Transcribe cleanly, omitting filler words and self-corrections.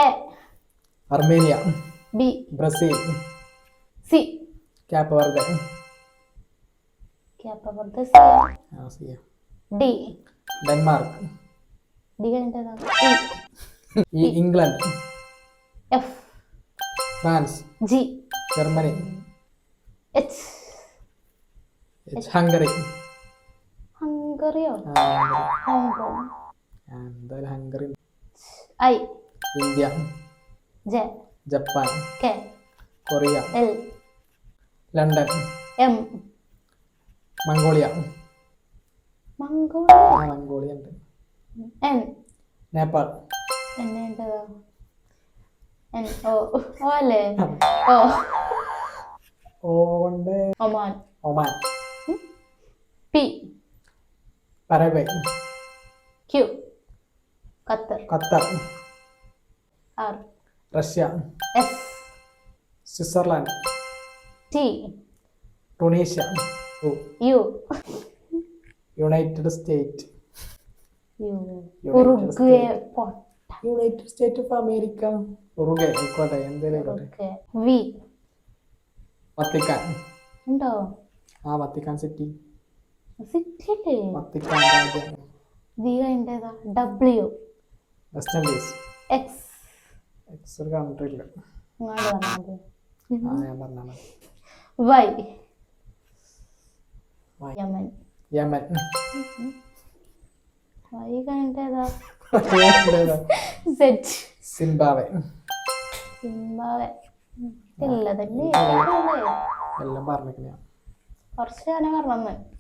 A Armenia. B Brazil. C Cape Verde. Cape Verde C. D Denmark. D കഴിഞ്ഞിട്ടേതാ England. F France. G Germany. H Hungary. ഹംഗറിയോ Hong Kong. എന്തായാലും Hungary. I India. J Japan. K Korea. L London. M Mongolia. Mongolia. Mongolia ഉണ്ട്. N Nepal. എന്നേണ്ടതാ N O O അല്ലേ O ഓണ്ട് Oman. Oman. P Paraguay. Q Qatar. Qatar. R Russia. S Switzerland. T Tunisia. U United State. Uruguay. United State of America. Uruguay ആയിക്കോട്ടെ, എന്തേലും ആയിക്കോട്ടെ. V Vatican. ഉണ്ടോ? Vatican City. City അല്ലേ? Vatican രാജ്യം. വി കഴിഞ്ഞേതാ? W. West Indies. X X ഒരു country ഇല്ല. ഞാൻ പറഞ്ഞാണ്. Y Yemen. യമൻ. വൈ കഴിഞ്ഞേതാ? സെറ്റ്. സിംബാബ്വെ. സിംബാബ്വെ ഇല്ല തന്നെ എല്ലാം പറഞ്ഞിരിക്കണ. കുറച്ച് കാലം പറഞ്ഞത്